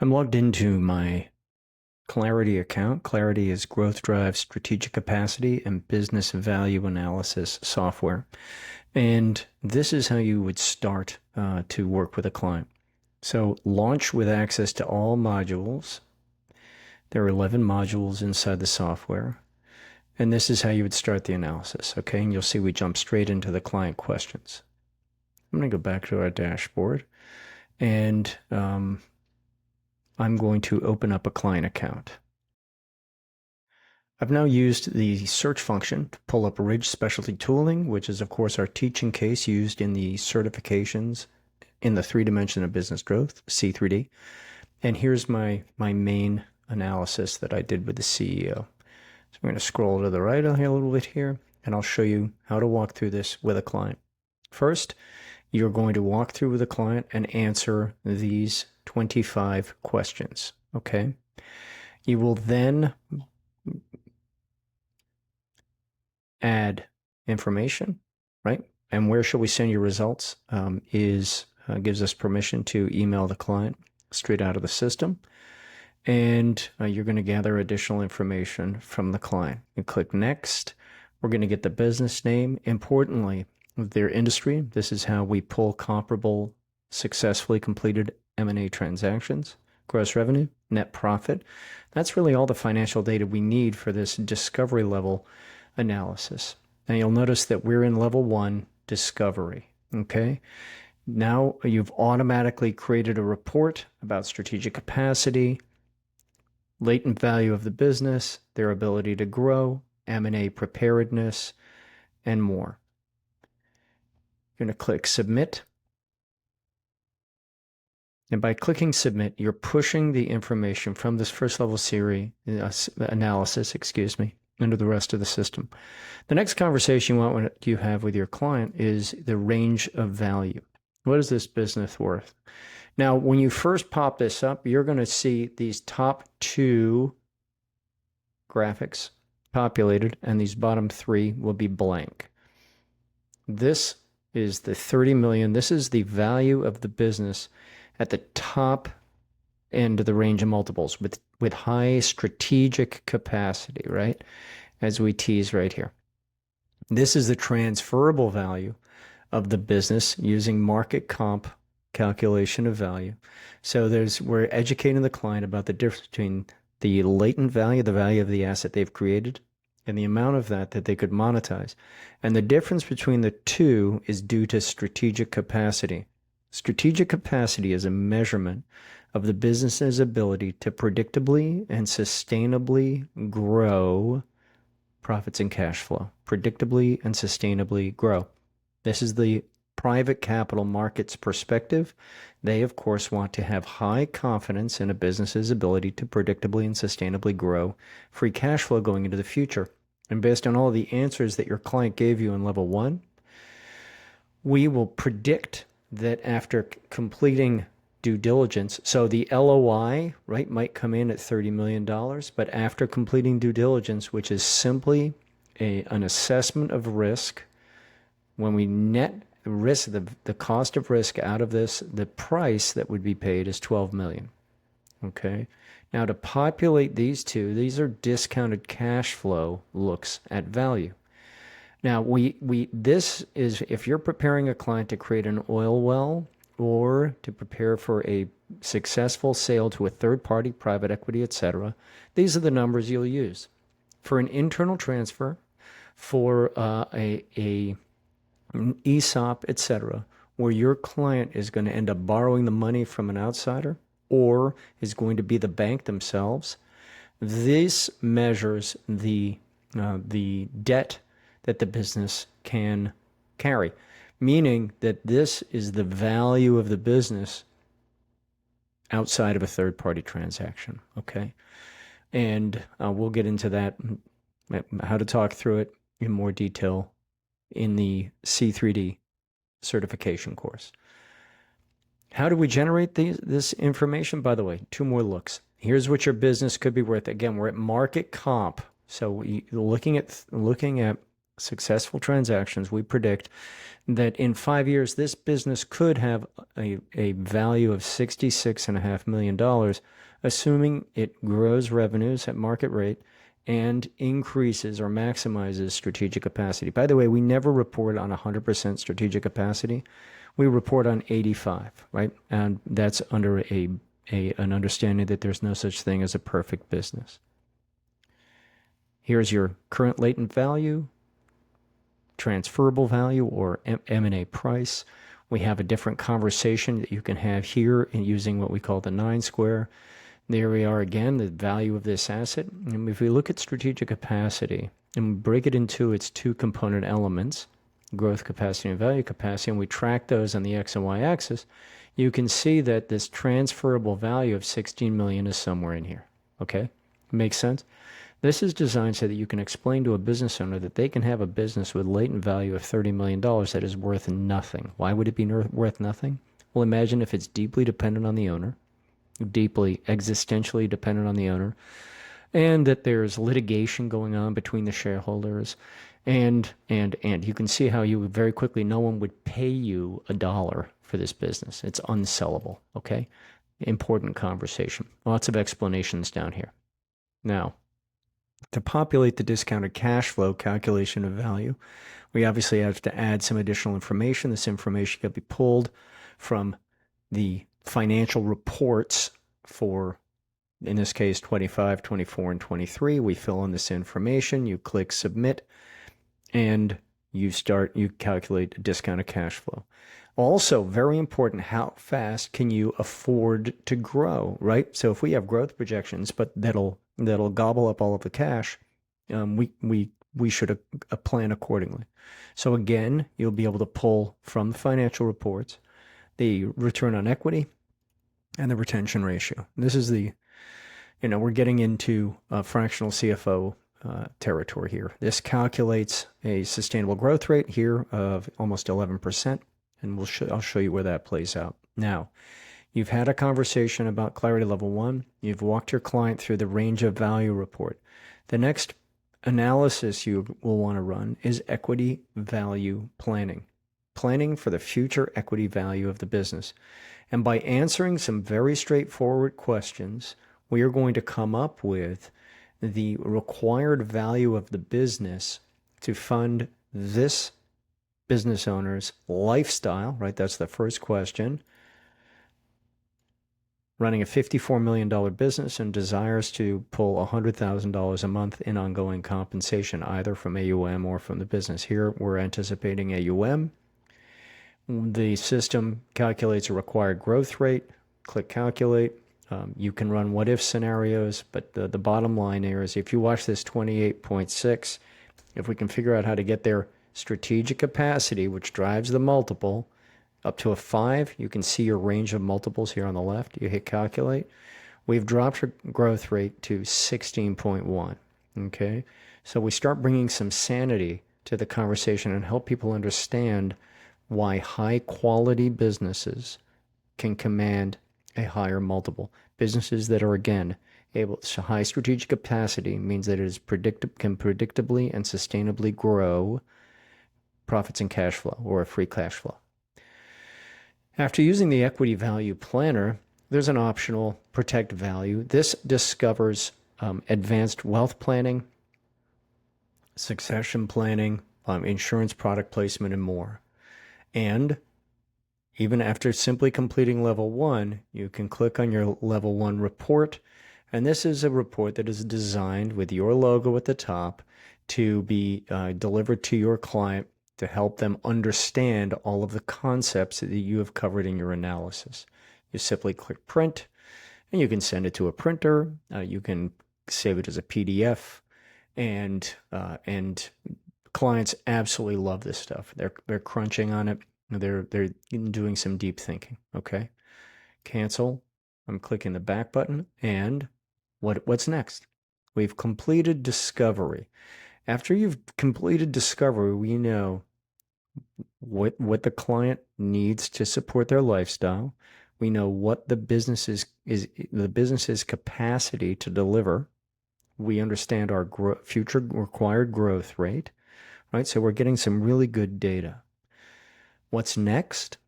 I'm logged into my Clarity account. Clarity is growth drive, strategic capacity, and business value analysis software. And this is how you would start to work with a client. So launch with access to all modules. There are 11 modules inside the software. And this is how you would start the analysis. Okay, and you'll see we jump straight into the client questions. I'm going to go back to our dashboard and I'm going to open up a client account. I've now used the search function to pull up Ridge Specialty Tooling, which is, of course, our teaching case used in the certifications in the 3-dimension of business growth, C3D. And here's my main analysis that I did with the CEO. So I'm going to scroll to the right a little bit here, and I'll show you how to walk through this with a client. First, you're going to walk through with a client and answer these 25 questions, okay? You will then add information, right? And where shall we send your results gives us permission to email the client straight out of the system. And you're going to gather additional information from the client. You click next. We're going to get the business name. Importantly, their industry. This is how we pull comparable successfully completed M&A transactions. Gross revenue, net profit. That's really all the financial data we need for this discovery level analysis. Now you'll notice that we're in level 1, discovery, okay? Now you've automatically created a report about strategic capacity, latent value of the business, their ability to grow, M&A preparedness, and more. You're going to click submit. And by clicking submit, you're pushing the information from this first level analysis, into the rest of the system. The next conversation you have with your client is the range of value. What is this business worth? Now, when you first pop this up, you're going to see these top 2 graphics populated, and these bottom 3 will be blank. This is the 30 million. This is the value of the business at the top end of the range of multiples with high strategic capacity, right? As we tease right here. This is the transferable value of the business using market comp calculation of value. So we're educating the client about the difference between the latent value, the value of the asset they've created, and the amount of that they could monetize. And the difference between the two is due to strategic capacity. Strategic capacity is a measurement of the business's ability to predictably and sustainably grow profits and cash flow. Predictably and sustainably grow. This is the private capital markets perspective. They, of course, want to have high confidence in a business's ability to predictably and sustainably grow free cash flow going into the future. And based on all the answers that your client gave you in level 1, we will predict that after completing due diligence, so the LOI, right, might come in at $30 million, but after completing due diligence, which is simply an assessment of risk, when we net risk, the cost of risk out of this, the price that would be paid is $12 million. Okay. Now to populate these two, these are discounted cash flow looks at value. Now this is if you're preparing a client to create an oil well or to prepare for a successful sale to a third party, private equity, etc. These are the numbers you'll use for an internal transfer, for an ESOP, etc., where your client is going to end up borrowing the money from an outsider or is going to be the bank themselves. This measures the debt that the business can carry, meaning that this is the value of the business outside of a third-party transaction, okay? And we'll get into that, how to talk through it in more detail in the C3D certification course. How do we generate this information? By the way, 2 more looks. Here's what your business could be worth. Again, we're at market comp. So looking at successful transactions, we predict that in 5 years, this business could have a value of $66.5 million, assuming it grows revenues at market rate and increases or maximizes strategic capacity. By the way, we never report on 100% strategic capacity. We report on 85, right? And that's under an understanding that there's no such thing as a perfect business. Here's your current latent value, transferable value, or M&A price. We have a different conversation that you can have here in using what we call the 9-square. There we are again, the value of this asset. And if we look at strategic capacity and break it into its two component elements, growth capacity and value capacity, and we track those on the X and Y axis, you can see that this transferable value of 16 million is somewhere in here. Okay? Makes sense? This is designed so that you can explain to a business owner that they can have a business with latent value of $30 million that is worth nothing. Why would it be worth nothing? Well, imagine if it's deeply dependent on the owner, deeply existentially dependent on the owner, and that there's litigation going on between the shareholders, and you can see how you would very quickly, no one would pay you $1 for this business. It's unsellable, okay? Important conversation. Lots of explanations down here. Now, to populate the discounted cash flow calculation of value, we obviously have to add some additional information. This information can be pulled from the financial reports for, in this case, 25, 24, and 23. We fill in this information, you click submit, and you calculate discounted cash flow. Also, very important, how fast can you afford to grow, right? So if we have growth projections, but that'll gobble up all of the cash, we should plan accordingly. So again, you'll be able to pull from the financial reports the return on equity and the retention ratio. This is we're getting into fractional CFO territory here. This calculates a sustainable growth rate here of almost 11%, and I'll show you where that plays out. Now, you've had a conversation about clarity level 1. You've walked your client through the range of value report. The next analysis you will want to run is equity value planning. Planning for the future equity value of the business. And by answering some very straightforward questions, we are going to come up with the required value of the business to fund this business owner's lifestyle, right? That's the first question. Running a $54 million business and desires to pull $100,000 a month in ongoing compensation, either from AUM or from the business. Here, we're anticipating AUM. The system calculates a required growth rate. Click calculate. You can run what-if scenarios, but the bottom line here is if you watch this 28.6, if we can figure out how to get their strategic capacity, which drives the multiple, up to a 5, you can see your range of multiples here on the left. You hit calculate. We've dropped your growth rate to 16.1, okay? So we start bringing some sanity to the conversation and help people understand why high-quality businesses can command a higher multiple. Businesses that are, again, able to high strategic capacity means that it can predictably and sustainably grow profits and cash flow, or a free cash flow. After using the equity value planner, there's an optional protect value. This discovers advanced wealth planning, succession planning, insurance product placement, and more. And even after simply completing level 1, you can click on your level 1 report. And this is a report that is designed with your logo at the top to be delivered to your client to help them understand all of the concepts that you have covered in your analysis. You simply click print, and you can send it to a printer. You can save it as a PDF, and clients absolutely love this stuff. They're crunching on it. They're doing some deep thinking. Okay, cancel. I'm clicking the back button, and what's next? We've completed discovery. After you've completed discovery, we know what the client needs to support their lifestyle. We know what the business's capacity to deliver. We understand our future required growth rate. right? So we're getting some really good data. What's next?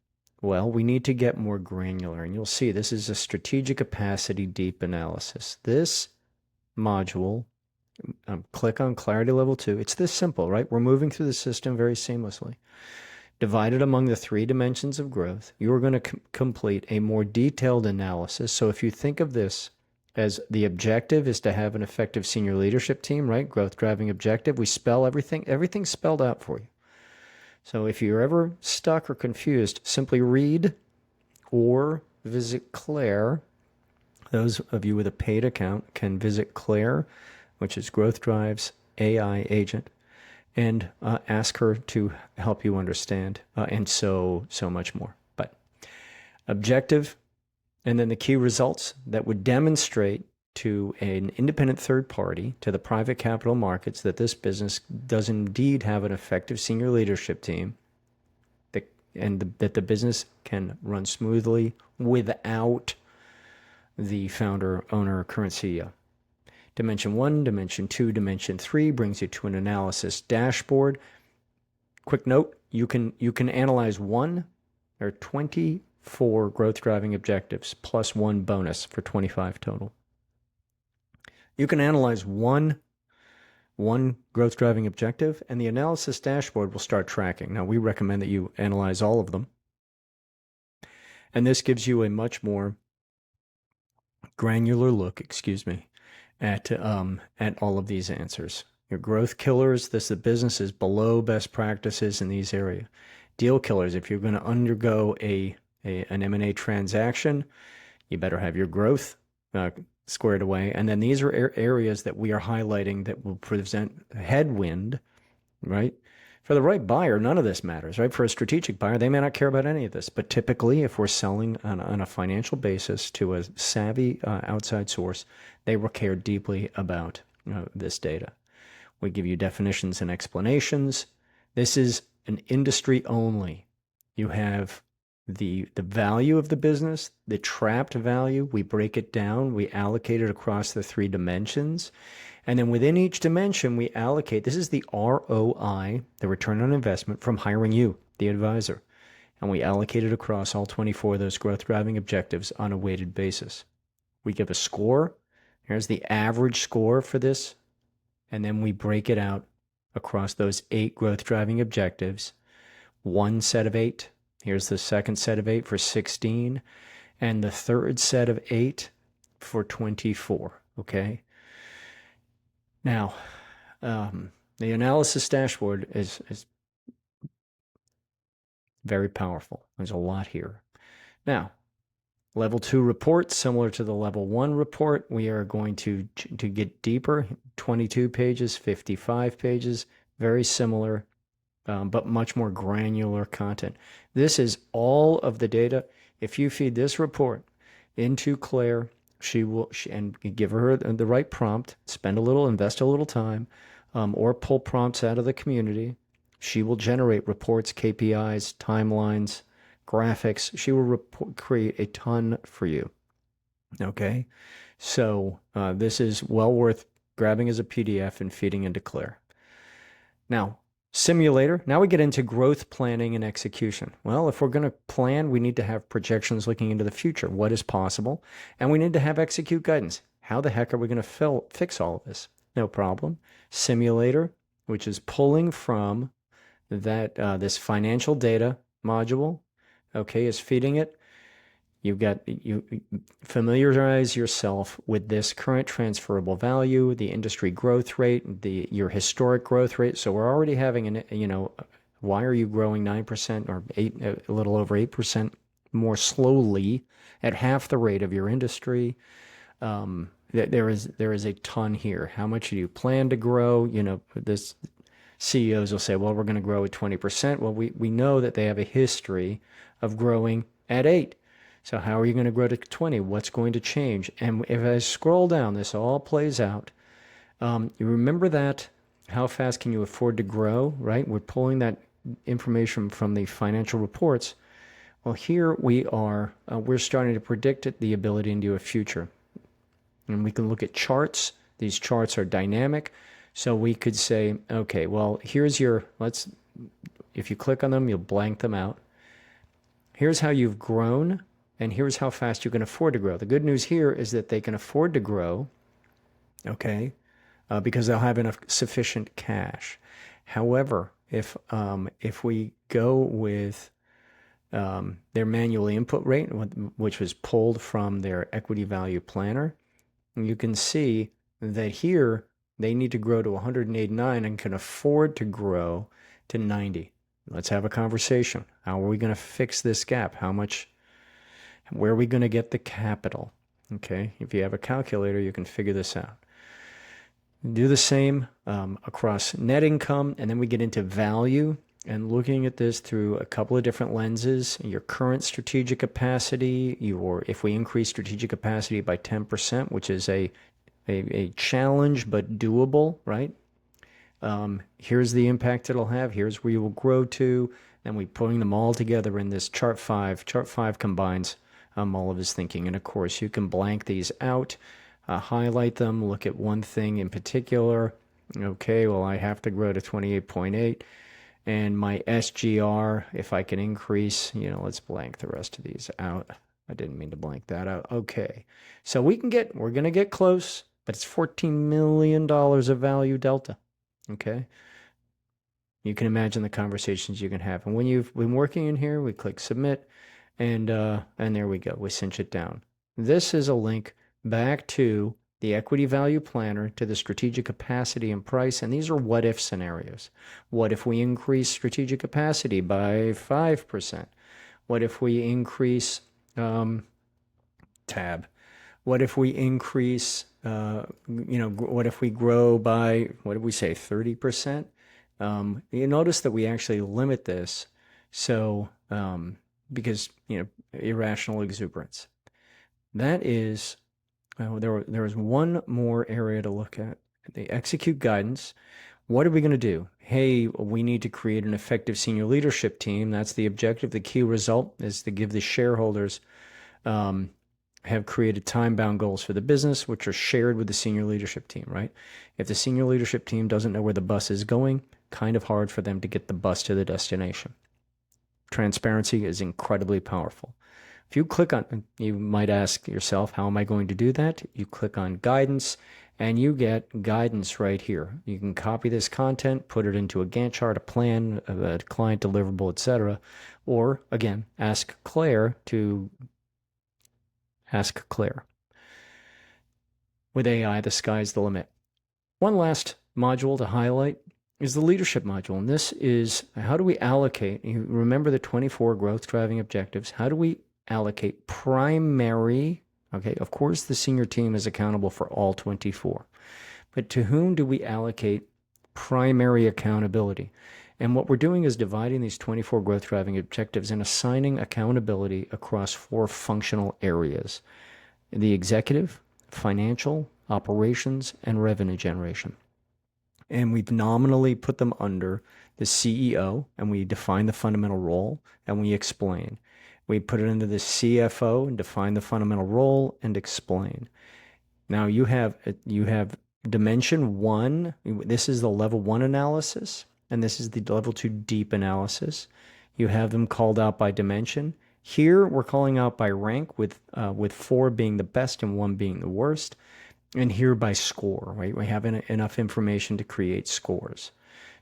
Well, we need to get more granular, and you'll see this is a strategic capacity deep analysis. This module, click on Clarity Level 2. It's this simple, right? We're moving through the system very seamlessly. Divided among the 3 dimensions of growth, you are going to complete a more detailed analysis. So if you think of this as the objective is to have an effective senior leadership team, right? Growth driving objective. We spell everything's spelled out for you. So if you're ever stuck or confused, simply read or visit Claire. Those of you with a paid account can visit Claire, which is Growth Drive's AI agent, and ask her to help you understand, and so much more. But objective, and then the key results that would demonstrate to an independent third party, to the private capital markets, that this business does indeed have an effective senior leadership team, that the business can run smoothly without the founder, owner, or current CEO. Dimension 1, Dimension 2, Dimension 3 brings you to an analysis dashboard. Quick note, you can analyze one or 24 growth driving objectives plus 1 bonus for 25 total. You can analyze one growth driving objective, and the analysis dashboard will start tracking. Now, we recommend that you analyze all of them. And this gives you a much more granular look, at all of these answers. Your growth killers, the business is below best practices in these areas. Deal killers, if you're going to undergo an M&A transaction, you better have your growth squared away. And then these are areas that we are highlighting that will present headwind, right? For the right buyer, none of this matters, right? For a strategic buyer, they may not care about any of this. But typically, if we're selling on a financial basis to a savvy outside source, they will care deeply about this data. We give you definitions and explanations. This is an industry only. You have the value of the business, the trapped value. We break it down. We allocate it across the 3 dimensions. And then within each dimension, we allocate, this is the ROI, the return on investment from hiring you, the advisor. And we allocate it across all 24 of those growth driving objectives on a weighted basis. We give a score. Here's the average score for this. And then we break it out across those 8 growth driving objectives. 1 set of 8. Here's the second set of 8 for 16. And the third set of 8 for 24. Okay. Now, the analysis dashboard is very powerful. There's a lot here. Now, level 2 report, similar to the level 1 report, we are going to get deeper. 22 pages, 55 pages, very similar, but much more granular content. This is all of the data. If you feed this report into Claire, and give her the right prompt, invest a little time, or pull prompts out of the community. She will generate reports, KPIs, timelines, graphics. She will create a ton for you. Okay, so this is well worth grabbing as a PDF and feeding into Claire. Now, simulator. Now we get into growth planning and execution. Well, if we're going to plan, we need to have projections looking into the future. What is possible? And we need to have execute guidance. How the heck are we going to fix all of this? No problem. Simulator, which is pulling from that this financial data module, okay, is feeding it. You familiarize yourself with this current transferable value, the industry growth rate, your historic growth rate. So we're already having why are you growing 9% or a little over 8% more slowly at half the rate of your industry? There is a ton here. How much do you plan to grow? This CEOs will say, well, we're going to grow at 20%. Well, we know that they have a history of growing at 8%. So how are you going to grow to 20? What's going to change? And if I scroll down, this all plays out. You remember that, how fast can you afford to grow, right? We're pulling that information from the financial reports. Well, here we're starting to predict the ability into a future. And we can look at charts. These charts are dynamic. So we could say, okay, well, here's your, if you click on them, you'll blank them out. Here's how you've grown, and here's how fast you can afford to grow. The good news here is that they can afford to grow, okay, because they'll have enough sufficient cash. However, if we go with their manual input rate, which was pulled from their equity value planner, you can see that here they need to grow to 189 and can afford to grow to 90. Let's have a conversation. How are we going to fix this gap? Where are we going to get the capital? Okay, if you have a calculator, you can figure this out. Do the same across net income, and then we get into value and looking at this through a couple of different lenses. Your current strategic capacity, if we increase strategic capacity by 10%, which is a challenge but doable, right? Here's the impact it'll have. Here's where you will grow to. And we putting them all together in this chart 5. Chart 5 combines all of his thinking. And of course, you can blank these out, highlight them, look at one thing in particular. Okay, well, I have to grow to 28.8. And my SGR, if I can increase, let's blank the rest of these out. I didn't mean to blank that out. Okay, so we're going to get close, but it's $14 million of value delta. Okay, you can imagine the conversations you can have. And when you've been working in here, we click submit, and there we go. We cinch it down. This is a link back to the equity value planner, to the strategic capacity and price, and these are what if scenarios. What if we increase strategic capacity by 5%? What if we increase tab? What if we increase, what if we grow by, what did we say, 30%? You notice that we actually limit this, so because, irrational exuberance. That is, there was one more area to look at. The execute guidance. What are we going to do? Hey, we need to create an effective senior leadership team. That's the objective. The key result is to give the shareholders have created time-bound goals for the business, which are shared with the senior leadership team, right? If the senior leadership team doesn't know where the bus is going, kind of hard for them to get the bus to the destination. Transparency is incredibly powerful. If you click on, you might ask yourself, how am I going to do that? You click on guidance, and you get guidance right here. You can copy this content, put it into a Gantt chart, a plan, a client deliverable, etc. Or, again, ask Claire. With AI, the sky's the limit. One last module to highlight is the leadership module. And this is, how do we allocate? You remember the 24 growth driving objectives. How do we allocate primary? Okay, of course, the senior team is accountable for all 24. But to whom do we allocate primary accountability? And what we're doing is dividing these 24 growth driving objectives and assigning accountability across 4 functional areas: the executive, financial, operations, and revenue generation. And we've nominally put them under the CEO, and we define the fundamental role, and we explain. We put it into the CFO and define the fundamental role and explain. Now you have dimension 1. This is the level 1 analysis, and this is the level 2 deep analysis. You have them called out by dimension. Here we're calling out by rank, with 4 being the best and 1 being the worst. And here by score, right? We have enough information to create scores.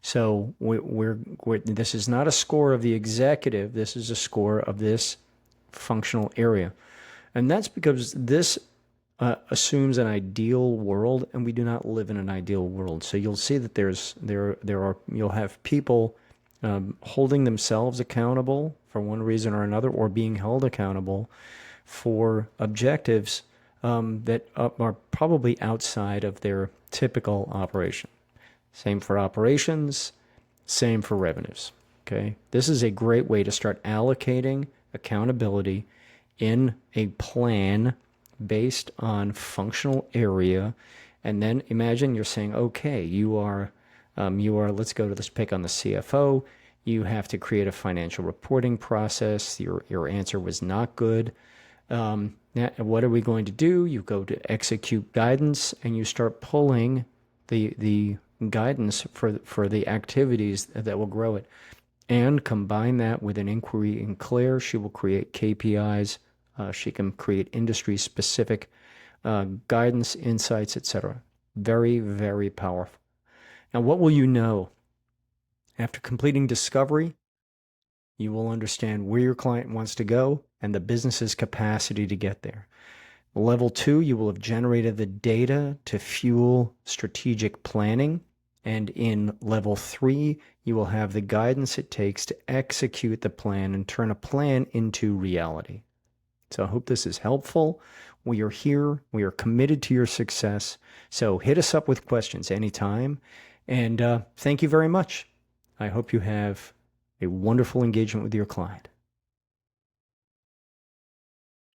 So this is not a score of the executive. This is a score of this functional area. And that's because this assumes an ideal world, and we do not live in an ideal world. So you'll see that you'll have people holding themselves accountable for one reason or another, or being held accountable for objectives that are probably outside of their typical operation. Same for operations, same for revenues. Okay, this is a great way to start allocating accountability in a plan based on functional area. And then imagine you're saying, okay, let's pick on the CFO. You have to create a financial reporting process. Your answer was not good. Now, what are we going to do? You go to execute guidance, and you start pulling the guidance for the activities that will grow it. And combine that with an inquiry in Claire. She will create KPIs. She can create industry-specific guidance, insights, etc. Very, very powerful. Now, what will you know? After completing discovery, you will understand where your client wants to go and the business's capacity to get there. Level 2, you will have generated the data to fuel strategic planning. And in level 3, you will have the guidance it takes to execute the plan and turn a plan into reality. So I hope this is helpful. We are here. We are committed to your success. So hit us up with questions anytime. And thank you very much. I hope you have a wonderful engagement with your client.